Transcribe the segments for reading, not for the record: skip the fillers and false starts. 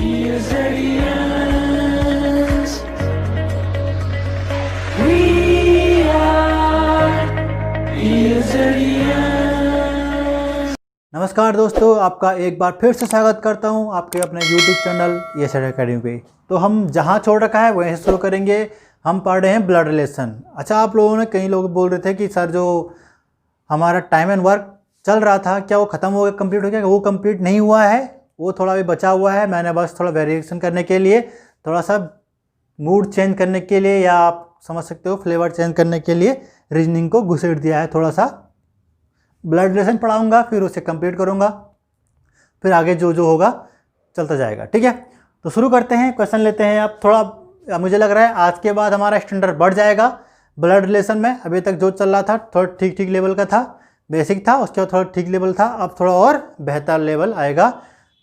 Years. We are Years. नमस्कार दोस्तों, आपका एक बार फिर से स्वागत करता हूं आपके अपने YouTube चैनल ESR अकेडमी पे। तो हम जहां छोड़ रखा है वहीं शुरू करेंगे। हम पढ़ रहे हैं ब्लड रिलेशन। अच्छा, आप लोगों ने कई लोग बोल रहे थे कि सर जो हमारा टाइम एंड वर्क चल रहा था क्या वो ख़त्म हो गया, कंप्लीट हो गया? वो कंप्लीट नहीं हुआ है, वो थोड़ा भी बचा हुआ है। मैंने बस थोड़ा वेरिएशन करने के लिए, थोड़ा सा मूड चेंज करने के लिए, या आप समझ सकते हो फ्लेवर चेंज करने के लिए रीजनिंग को घुसेड़ दिया है। थोड़ा सा ब्लड रिलेशन पढ़ाऊँगा, फिर उसे कंप्लीट करूँगा, फिर आगे जो जो होगा चलता जाएगा। ठीक है, तो शुरू करते हैं। क्वेश्चन लेते हैं। अब थोड़ा मुझे लग रहा है आज के बाद हमारा स्टैंडर्ड बढ़ जाएगा ब्लड रिलेशन में। अभी तक जो चल रहा था थोड़ा ठीक ठीक लेवल का था, बेसिक था, उसके बाद थोड़ा ठीक लेवल था, अब थोड़ा और बेहतर लेवल आएगा,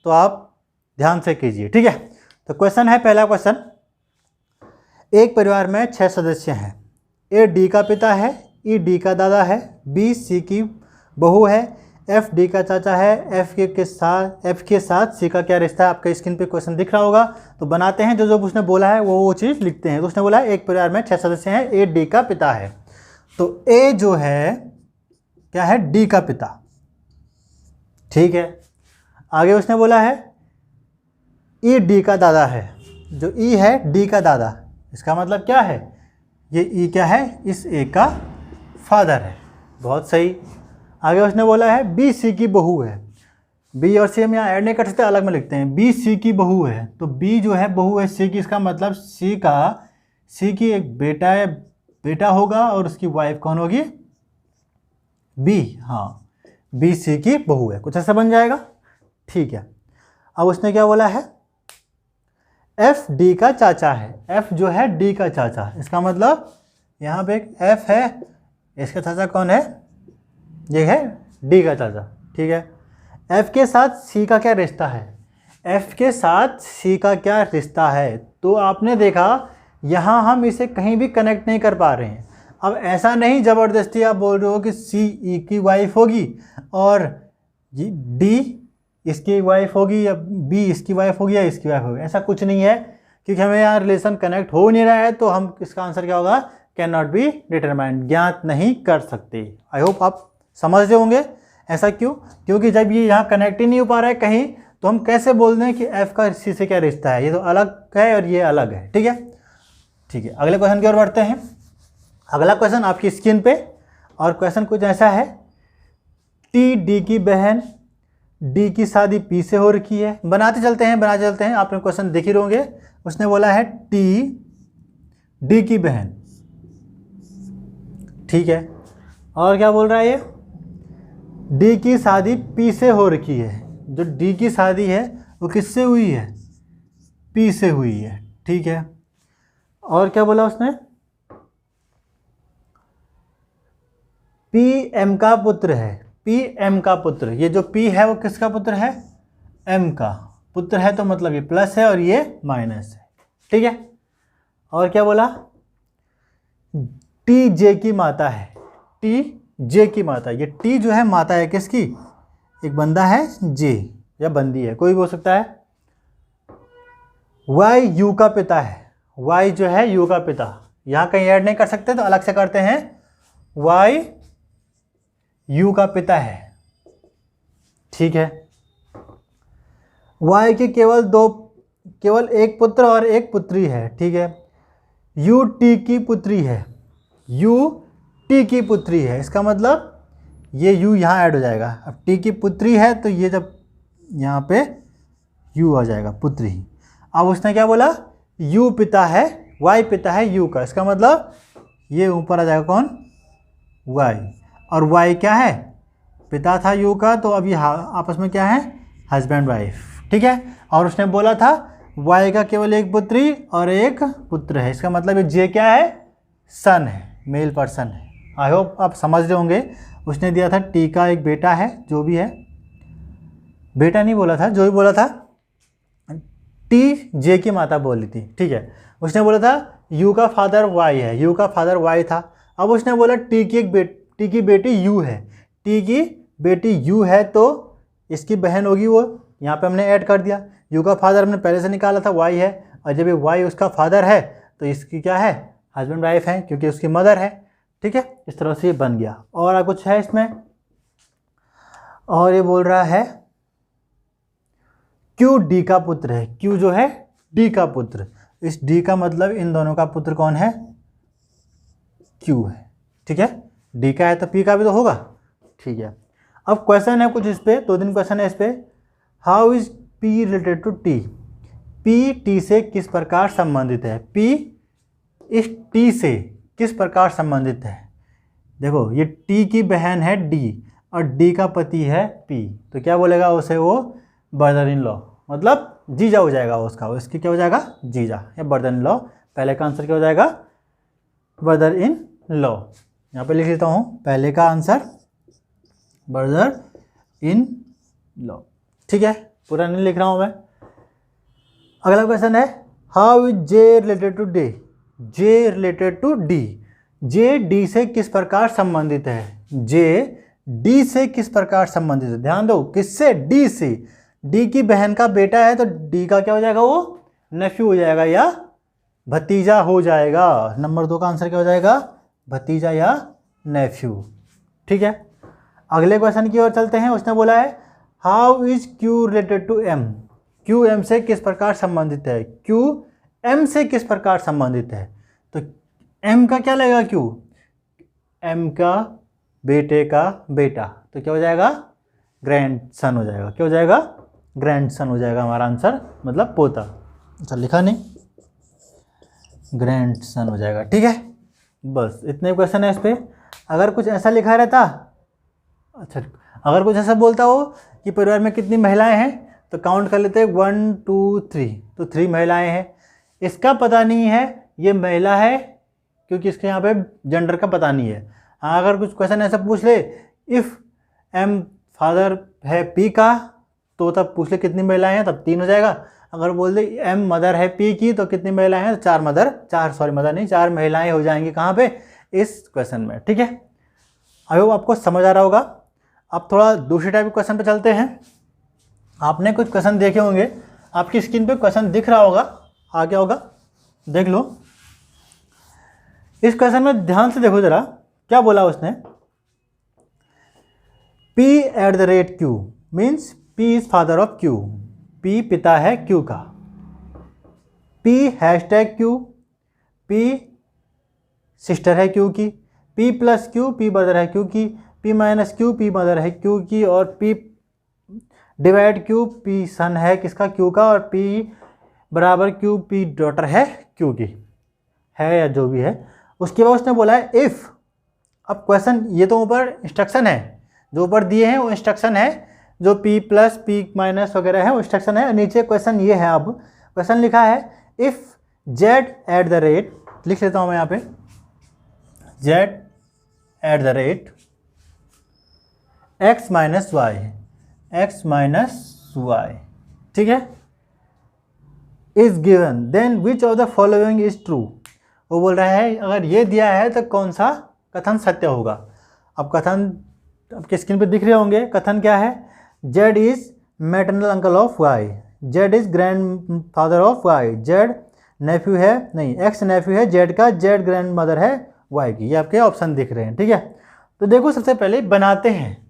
तो आप ध्यान से कीजिए। ठीक है, तो क्वेश्चन है, पहला क्वेश्चन। एक परिवार में 6 सदस्य हैं। ए डी का पिता है, ई डी का दादा है, बी सी की बहू है, एफ डी का चाचा है। एफ के साथ सी का क्या रिश्ता है? आपके स्क्रीन पे क्वेश्चन दिख रहा होगा, तो बनाते हैं। जो जो उसने बोला है वो चीज़ लिखते हैं। तो उसने बोला है एक परिवार में 6 सदस्य हैं, ए डी का पिता है। तो ए जो है क्या है? डी का पिता। ठीक है, आगे उसने बोला है ई डी का दादा है। जो ई है डी का दादा, इसका मतलब क्या है? ये ई क्या है? इस ए का फादर है। बहुत सही। आगे उसने बोला है बी सी की बहू है। बी और सी हम यहाँ ऐड नहीं कर सकते, अलग में लिखते हैं। बी सी की बहू है, तो बी जो है बहू है सी की, इसका मतलब सी की एक बेटा है, बेटा होगा, और उसकी वाइफ कौन होगी? बी। हाँ, बी सी की बहू है, कुछ ऐसा बन जाएगा। ठीक है, अब उसने क्या बोला है? एफ डी का चाचा है। एफ जो है डी का चाचा, इसका मतलब यहाँ पे एक एफ है, इसका चाचा कौन है? ये है डी का चाचा। ठीक है, एफ के साथ सी का क्या रिश्ता है? एफ के साथ सी का क्या रिश्ता है? तो आपने देखा यहाँ हम इसे कहीं भी कनेक्ट नहीं कर पा रहे हैं। अब ऐसा नहीं ज़बरदस्ती आप बोल रहे हो कि सी ई की वाइफ होगी और डी इसकी वाइफ होगी, या बी इसकी वाइफ होगी, या इसकी वाइफ होगी। ऐसा कुछ नहीं है, क्योंकि हमें यहाँ रिलेशन कनेक्ट हो नहीं रहा है। तो हम इसका आंसर क्या होगा? कैन नॉट बी डिटरमाइंड, ज्ञात नहीं कर सकते। आई होप आप समझ रहे होंगे। ऐसा क्यों? क्योंकि जब ये यहाँ कनेक्ट ही नहीं हो पा रहा है कहीं, तो हम कैसे बोल दें कि एफ का सी से क्या रिश्ता है? ये तो अलग है और ये अलग है। ठीक है, ठीक है, अगले क्वेश्चन की ओर बढ़ते हैं। अगला क्वेश्चन आपकी स्क्रीन पे, और क्वेश्चन कुछ ऐसा है। टी डी की बहन, डी की शादी पी से हो रखी है। बनाते चलते हैं, आपने क्वेश्चन देख ही होंगे। उसने बोला है टी डी की बहन। ठीक है, और क्या बोल रहा है ये? डी की शादी पी से हो रखी है। जो डी की शादी है वो किससे हुई है? पी से हुई है। ठीक है, और क्या बोला उसने? पी एम का पुत्र है। पी एम का पुत्र, ये जो पी है वो किसका पुत्र है? एम का पुत्र है, तो मतलब ये प्लस है और ये माइनस है। ठीक है, और क्या बोला? टी जे की माता है। टी जे की माता, ये टी जो है माता है किसकी? एक बंदा है जे, या बंदी है, कोई भी हो सकता है। वाई यू का पिता है। वाई जो है यू का पिता, यहाँ कहीं ऐड नहीं कर सकते तो अलग से करते हैं। वाई यू का पिता है। ठीक है, वाई के केवल एक पुत्र और एक पुत्री है। ठीक है, यू टी की पुत्री है। यू टी की पुत्री है, इसका मतलब ये यू यहाँ ऐड हो जाएगा। अब टी की पुत्री है तो ये जब यहाँ पे यू आ जाएगा, पुत्री। अब उसने क्या बोला? यू पिता है, वाई पिता है यू का, इसका मतलब ये ऊपर आ जाएगा कौन? वाई। और वाई क्या है? पिता था यू का, तो अब ये आपस में क्या है? Husband wife. ठीक है, और उसने बोला था वाई का केवल एक पुत्री और एक पुत्र है, इसका मतलब ये जे क्या है? सन है, मेल पर्सन है। आई होप आप समझ रहे होंगे। उसने दिया था टी का एक बेटा है, जो भी है, बेटा नहीं बोला था, जो भी बोला था, टी जे की माता बोली थी। ठीक है, उसने बोला था यू का फादर वाई है, यू का फादर वाई था। अब उसने बोला टी की बेटी यू है। टी की बेटी यू है, तो इसकी बहन होगी वो यहाँ पे हमने ऐड कर दिया। यू का फादर हमने पहले से निकाला था, वाई है, और जब ये वाई उसका फादर है तो इसकी क्या है, हस्बैंड वाइफ है, क्योंकि उसकी मदर है। ठीक है, इस तरह से ये बन गया। और कुछ है इसमें, और ये बोल रहा है क्यू डी का पुत्र है। क्यू जो है डी का पुत्र, इस डी का मतलब इन दोनों का पुत्र कौन है, क्यू है। ठीक है, डी का है तो पी का भी तो होगा। ठीक है, अब क्वेश्चन है कुछ इस पे, 2-3 क्वेश्चन है इस पे। How is P related to T. P T से किस प्रकार संबंधित है। पी इस टी से किस प्रकार संबंधित है। देखो ये टी की बहन है डी, और डी का पति है पी, तो क्या बोलेगा उसे, वो ब्रदर इन लॉ, मतलब जीजा हो जाएगा उसका, इसकी क्या हो जाएगा, जीजा या ब्रदर इन लॉ। पहले का आंसर क्या हो जाएगा, ब्रदर इन लॉ। यहाँ पे लिख लेता हूँ, पहले का आंसर ब्रदर इन लॉ। ठीक है, पूरा नहीं लिख रहा हूँ मैं। अगला क्वेश्चन है how is J related to D. J related to D, J D से किस प्रकार संबंधित है। जे डी से किस प्रकार संबंधित है, ध्यान दो, किससे, डी से। डी की बहन का बेटा है तो डी का क्या हो जाएगा, वो नेफ्यू हो जाएगा या भतीजा हो जाएगा। नंबर 2 का आंसर क्या हो जाएगा, भतीजा या नेफ्यू। ठीक है, अगले क्वेश्चन की ओर चलते हैं। उसने बोला है how is Q related to M. Q M से किस प्रकार संबंधित है। क्यू एम से किस प्रकार संबंधित है, तो एम का क्या लगेगा, क्यू, एम का बेटे का बेटा, तो क्या हो जाएगा, ग्रैंडसन हो जाएगा। क्या हो जाएगा, ग्रैंडसन हो जाएगा हमारा आंसर, मतलब पोता। अच्छा लिखा नहीं, ग्रैंडसन हो जाएगा। ठीक है, बस इतने क्वेश्चन है इस पर। अगर कुछ ऐसा लिखा रहता, अच्छा अगर कुछ ऐसा बोलता हो कि परिवार में कितनी महिलाएं हैं, तो काउंट कर लेते हैं 1 2 3, तो 3 महिलाएं हैं। इसका पता नहीं है ये महिला है, क्योंकि इसके यहाँ पे जेंडर का पता नहीं है। हाँ, अगर कुछ क्वेश्चन ऐसा पूछ ले, इफ़ एम फादर है पी का, तो तब पूछ ले कितनी महिलाएं हैं, तब 3 हो जाएगा। अगर बोल दे एम मदर है पी की, तो कितनी महिलाएं हैं, तो 4 महिलाएं हो जाएंगी कहाँ पे, इस क्वेश्चन में। ठीक है, आई होप आपको समझ आ रहा होगा। अब थोड़ा दूसरे टाइप के क्वेश्चन पे चलते हैं। आपने कुछ क्वेश्चन देखे होंगे, आपकी स्क्रीन पे क्वेश्चन दिख रहा होगा, आ गया होगा, देख लो। इस क्वेश्चन में ध्यान से देखो जरा, क्या बोला उसने, P @ Q means P is father of Q। P पिता है Q का। P #Q, P सिस्टर है Q की। P + Q, P ब्रदर है Q की। P - Q, P मदर है Q की। और P / Q, P सन है किसका, Q का। और P = Q, P डॉटर है Q की, है या जो भी है। उसके बाद उसने बोला है इफ़। अब क्वेश्चन, ये तो ऊपर इंस्ट्रक्शन है, जो ऊपर दिए हैं वो इंस्ट्रक्शन है, जो P + P- वगैरह है वो इंस्ट्रक्शन है। नीचे क्वेश्चन ये है, अब क्वेश्चन लिखा है इफ़ Z @ लिख लेता हूँ मैं यहाँ पे, Z @ x - y, ठीक है, is given, then which of the following is true. वो बोल रहा है अगर ये दिया है तो कौन सा कथन सत्य होगा। अब कथन आपके स्क्रीन पे दिख रहे होंगे। कथन क्या है, Z is maternal uncle of Y, Z is grandfather of Y, Z nephew है, नहीं X नेफ्यू है Z का, Z ग्रैंड मदर है Y की। ये आपके ऑप्शन दिख रहे हैं। ठीक है, तो देखो सबसे पहले बनाते हैं।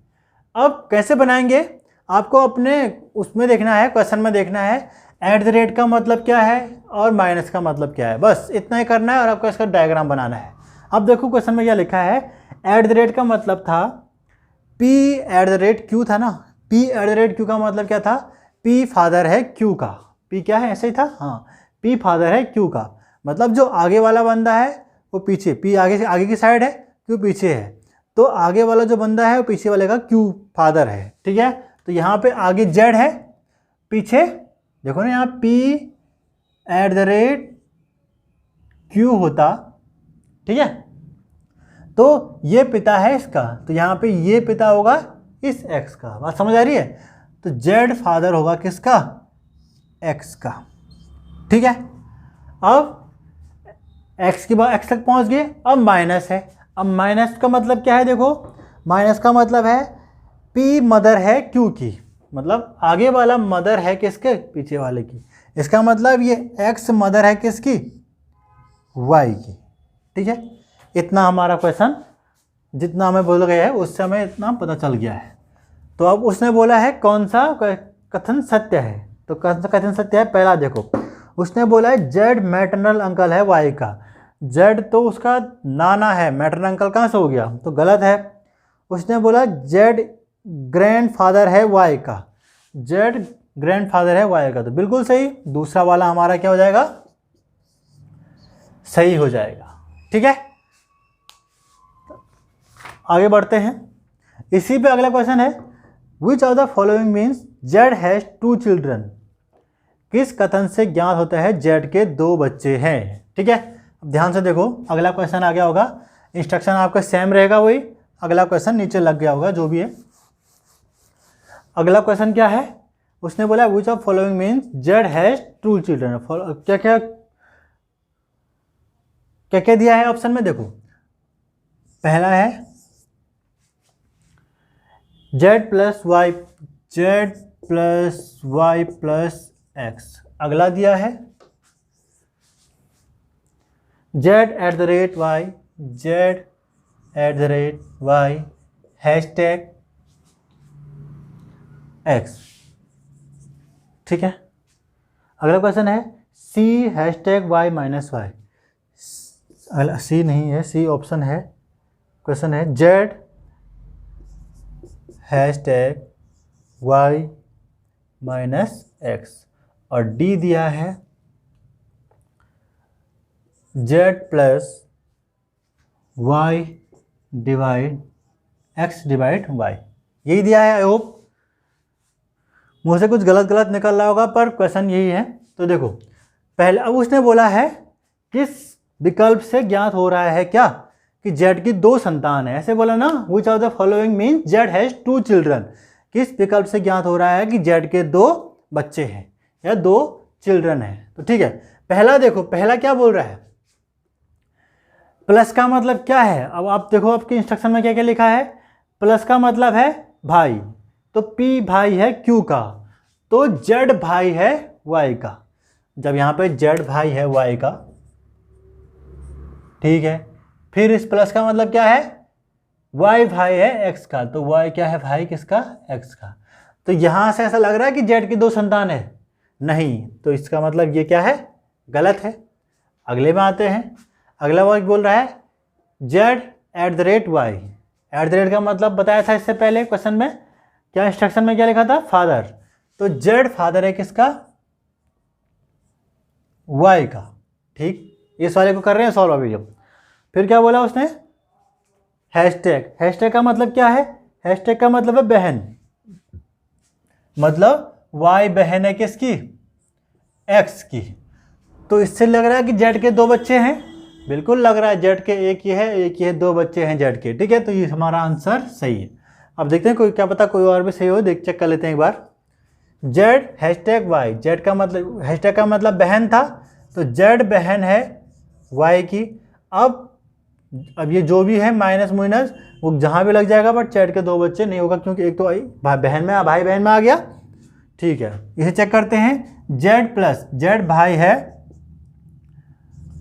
अब कैसे बनाएंगे, आपको अपने उसमें देखना है, क्वेश्चन में देखना है @ का मतलब क्या है और माइनस का मतलब क्या है, बस इतना ही करना है। और आपको इसका डायग्राम बनाना है। अब देखो क्वेश्चन में क्या लिखा है, @ का मतलब था P @ Q था ना, P @ Q का मतलब क्या था, P फादर है Q का। P क्या है, ऐसे ही था, हाँ, P फादर है Q का, मतलब जो आगे वाला बंदा है वो पीछे, P आगे से आगे की साइड है, Q पीछे है, तो आगे वाला जो बंदा है वो पीछे वाले का Q फादर है। ठीक है, तो यहाँ पे आगे Z है, पीछे देखो ना यहाँ P @ Q होता। ठीक है, तो ये पिता है इसका, तो यहाँ पे ये पिता होगा इस X का। बात समझ आ रही है, तो Z फादर होगा किसका, X का। ठीक है, अब X के बाद X तक पहुँच गए। अब माइनस है, अब माइनस का मतलब क्या है, देखो माइनस का मतलब है P मदर है Q की, मतलब आगे वाला मदर है किसके, पीछे वाले की। इसका मतलब ये x मदर है किसकी, y की। ठीक है, इतना हमारा क्वेश्चन जितना हमें बोल गया है उससे हमें इतना पता चल गया है। तो अब उसने बोला है कौन सा कथन सत्य है, तो कौन सा कथन सत्य है। पहला देखो, उसने बोला है जेड मैटरनल अंकल है वाई का। जेड तो उसका नाना है, मैटरनल अंकल कहाँ से हो गया, तो गलत है। उसने बोला जेड ग्रैंडफादर है वाई का, जेड ग्रैंडफादर है वाई का, तो बिल्कुल सही। दूसरा वाला हमारा क्या हो जाएगा, सही हो जाएगा। ठीक है, आगे बढ़ते हैं। इसी पे अगला क्वेश्चन है, विच of the following means Z has 2 children. किस कथन से ज्ञात होता है जेड के 2 बच्चे हैं। ठीक है, अब ध्यान से देखो, अगला क्वेश्चन आ गया होगा, इंस्ट्रक्शन आपका सेम रहेगा वही, अगला क्वेश्चन नीचे लग गया होगा जो भी है। अगला क्वेश्चन क्या है, उसने बोला which of following means Z has 2 children. क्या क्या क्या क्या दिया है ऑप्शन में, देखो पहला है Z plus Y, Z plus Y plus X. अगला दिया है Z at the rate Y, Z at the rate Y hashtag X. ठीक है, अगला क्वेश्चन है C hashtag Y minus Y. अगला सी नहीं है, सी ऑप्शन है। क्वेश्चन है Z hashtag Y minus X, और डी दिया है Z plus Y divide X divide Y, यही दिया है। आई होप मुझसे कुछ गलत गलत निकल रहा होगा, पर क्वेश्चन यही है। तो देखो पहले, अब उसने बोला है किस विकल्प से ज्ञात हो रहा है क्या, कि जेड की 2 संतान है, ऐसे बोला ना, विच of the following means Z has 2 children. किस विकल्प से ज्ञात हो रहा है कि जेड के 2 बच्चे हैं या 2 चिल्ड्रन हैं। तो ठीक है, पहला देखो, पहला क्या बोल रहा है, प्लस का मतलब क्या है। अब आप देखो आपके इंस्ट्रक्शन में क्या क्या लिखा है, प्लस का मतलब है भाई, तो P भाई है Q का, तो Z भाई है Y का। जब यहाँ पे Z भाई है Y का, ठीक है, फिर इस प्लस का मतलब क्या है, Y भाई है X का, तो Y क्या है भाई किसका, X का। तो यहाँ से ऐसा लग रहा है कि Z की 2 संतान है, नहीं, तो इसका मतलब ये क्या है, गलत है। अगले में आते हैं, अगला वर्ड बोल रहा है Z at the rate Y. At the rate का मतलब बताया था इससे पहले क्वेश्चन में, क्या इंस्ट्रक्शन में क्या लिखा था, फादर, तो Z फादर है किसका, Y का। ठीक, इस वाले को कर रहे हैं सॉल्व अभी। जब फिर क्या बोला उसने, हैशटैग, हैशटैग का मतलब क्या है, हैशटैग का मतलब है बहन, मतलब Y बहन है किसकी, X की। तो इससे लग रहा है कि Z के 2 बच्चे हैं, बिल्कुल लग रहा है, Z के एक ही है, एक ही है, 2 बच्चे हैं Z के। ठीक है, तो ये हमारा आंसर सही है। अब देखते हैं, कोई क्या पता कोई और भी सही हो, देख चेक कर लेते हैं एक बार। Z हैशटैग वाई, जेड का मतलब, हैशटैग का मतलब बहन था, तो Z बहन है Y की। अब ये जो भी है माइनस माइनस वो जहाँ भी लग जाएगा, बट Z के 2 बच्चे नहीं होगा, क्योंकि एक तो भाई बहन में, भाई बहन में आ गया। ठीक है, इसे चेक करते हैं, Z प्लस Z भाई है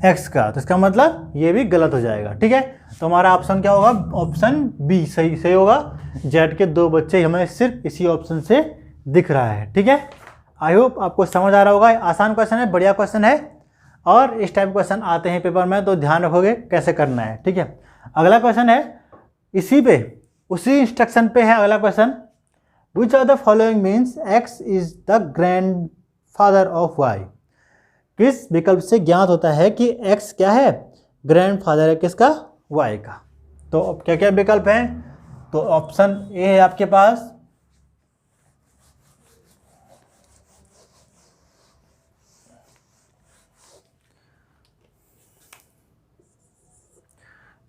X का, तो इसका मतलब ये भी गलत हो जाएगा। ठीक है, तो हमारा ऑप्शन क्या होगा, ऑप्शन बी सही होगा। Z के 2 बच्चे हमें सिर्फ इसी ऑप्शन से दिख रहा है। ठीक है, आई होप आपको समझ आ रहा होगा। आसान क्वेश्चन है, बढ़िया क्वेश्चन है, और इस टाइप क्वेश्चन आते हैं पेपर में, तो ध्यान रखोगे कैसे करना है। ठीक है, अगला क्वेश्चन है इसी पे, उसी इंस्ट्रक्शन पे है अगला question, which of the following means X is the grand father of Y। किस विकल्प से ज्ञात होता है कि X क्या है, ग्रैंडफादर है किसका, Y का। तो अब क्या क्या विकल्प हैं, तो ऑप्शन ए है आपके पास,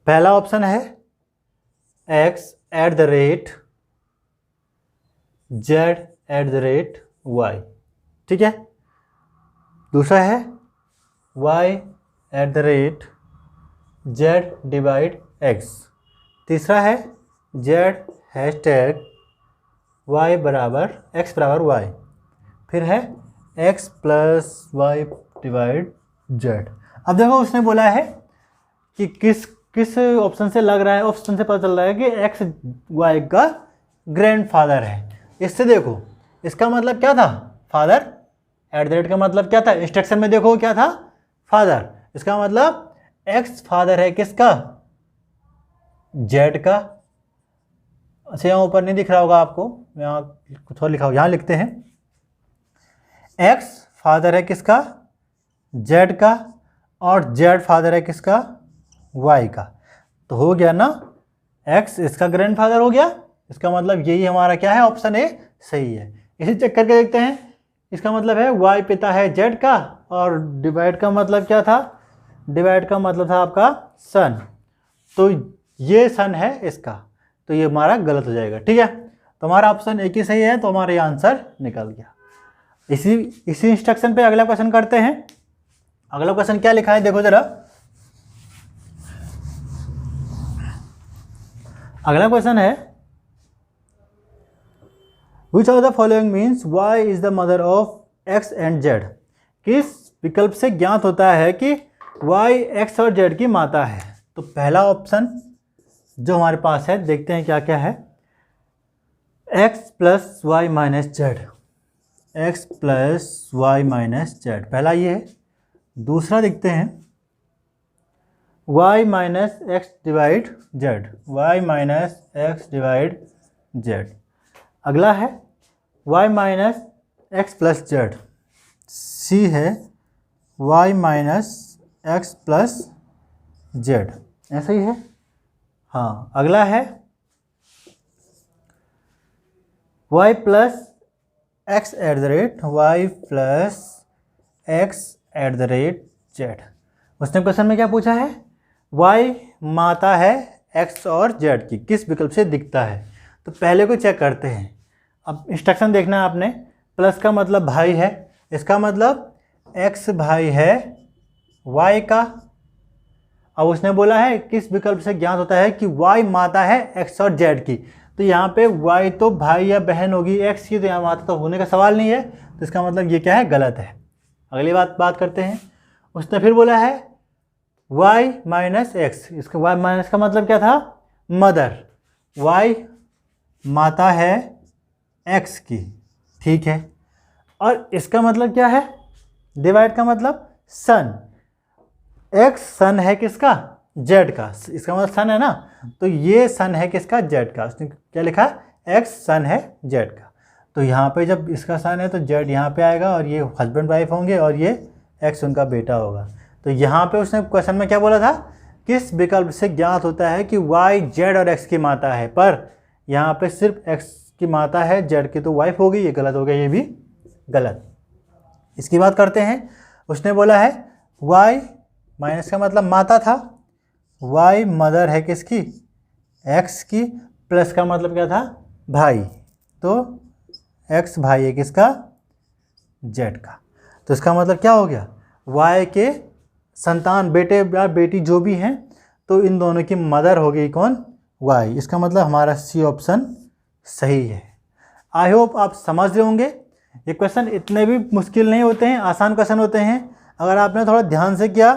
पहला ऑप्शन है X at the rate Z at the rate Y। ठीक है, दूसरा है Y at the rate Z divide X। तीसरा है Z हैशटैग y बराबर x बराबर y, फिर है x plus Y divide z। अब देखो उसने बोला है कि किस ऑप्शन से लग रहा है, ऑप्शन से पता चल रहा है कि x y का ग्रैंडफादर है। इससे देखो इसका मतलब क्या था, फादर, एट द रेट का मतलब क्या था, इंस्ट्रक्शन में देखो क्या था, फादर। इसका मतलब x फादर है किसका, z का। अच्छा यहाँ ऊपर नहीं दिख रहा होगा आपको, यहाँ थोड़ा लिखा हो, यहाँ लिखते हैं x फादर है किसका, z का, और z फादर है किसका, y का। तो हो गया ना, x इसका ग्रैंडफादर हो गया। इसका मतलब यही हमारा क्या है, ऑप्शन ए सही है। इसी चेक करके देखते हैं, इसका मतलब है y पिता है z का, और डिवाइड का मतलब क्या था, डिवाइड का मतलब था आपका सन। तो ये सन है इसका, तो ये हमारा गलत हो जाएगा। ठीक है, तो हमारा ऑप्शन एक ही सही है, तो हमारा ये आंसर निकल गया। इसी इंस्ट्रक्शन पे अगला क्वेश्चन करते हैं। अगला क्वेश्चन क्या लिखा है देखो जरा। अगला क्वेश्चन है Which of the following means y is the mother of x and z? किस विकल्प से ज्ञात होता है कि y x और z की माता है। तो पहला ऑप्शन जो हमारे पास है, देखते हैं क्या क्या है, x plus y minus z, x plus y minus z, पहला ये है। दूसरा देखते हैं y minus x divide z, y minus x divide z. अगला है y minus x plus z, C है y minus x plus z, ऐसा ही है। हाँ, अगला है y plus x at the rate y plus x at the rate z. उसने क्वेश्चन में क्या पूछा है, y माता है x और z की, किस विकल्प से दिखता है। तो पहले को चेक करते हैं। अब इंस्ट्रक्शन देखना है आपने, प्लस का मतलब भाई है, इसका मतलब x भाई है y का। अब उसने बोला है किस विकल्प से ज्ञात होता है कि y माता है x और z की। तो यहाँ पे y तो भाई या बहन होगी x की, तो यहाँ माता तो होने का सवाल नहीं है, तो इसका मतलब ये क्या है, गलत है। अगली बात करते हैं। उसने फिर बोला है y माइनस एक्स, इसका y माइनस का मतलब क्या था, मदर, y माता है x की, ठीक है। और इसका मतलब क्या है, डिवाइड का मतलब सन, x सन है किसका, z का, इसका मतलब सन है ना, तो ये सन है किसका, z का। उसने क्या लिखा, x सन है z का। तो यहाँ पे जब इसका सन है तो z यहाँ पे आएगा, और ये हस्बैंड वाइफ होंगे, और ये x उनका बेटा होगा। तो यहाँ पे उसने क्वेश्चन में क्या बोला था, किस विकल्प से ज्ञात होता है कि y z और x की माता है, पर यहाँ पे सिर्फ x की माता है, z की तो वाइफ होगी, ये गलत हो गया, ये भी गलत। इसकी बात करते हैं। उसने बोला है y माइनस का मतलब माता था, y मदर है किसकी, x की, प्लस का मतलब क्या था, भाई, तो x भाई है किसका, z का। तो इसका मतलब क्या हो गया, y के संतान, बेटे या बेटी जो भी हैं, तो इन दोनों की मदर हो गई कौन, y। इसका मतलब हमारा सी ऑप्शन सही है। आई होप आप समझ रहे होंगे। ये क्वेश्चन इतने भी मुश्किल नहीं होते हैं, आसान क्वेश्चन होते हैं। अगर आपने थोड़ा ध्यान से किया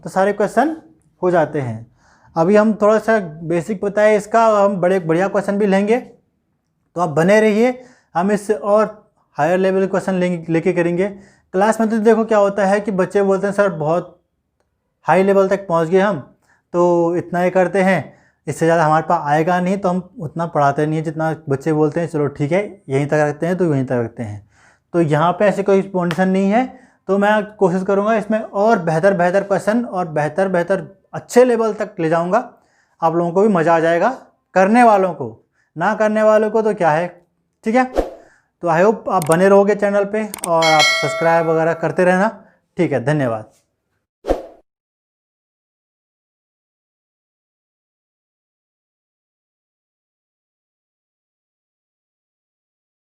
तो सारे क्वेश्चन हो जाते हैं। अभी हम थोड़ा सा बेसिक बताए इसका, हम बड़े बढ़िया क्वेश्चन भी लेंगे, तो आप बने रहिए। हम इससे और हायर लेवल क्वेश्चन लेके करेंगे। क्लास में तो देखो क्या होता है कि बच्चे बोलते हैं सर बहुत हाई लेवल तक पहुंच गए हम, तो इतना ही करते हैं, इससे ज़्यादा हमारे पास आएगा नहीं, तो हम उतना पढ़ाते नहीं है जितना बच्चे बोलते हैं चलो ठीक है यहीं तक रखते हैं, तो यहीं तक रखते हैं। तो यहाँ पे ऐसे कोई कंडीशन नहीं है, तो मैं कोशिश करूँगा इसमें और बेहतर क्वेश्चन और बेहतर अच्छे लेवल तक ले जाऊँगा। आप लोगों को भी मज़ा आ जाएगा, करने वालों को, ना करने वालों को तो क्या है, ठीक है। तो आई होप आप बने रहोगे चैनल पे, और आप सब्सक्राइब वगैरह करते रहना, ठीक है। धन्यवाद।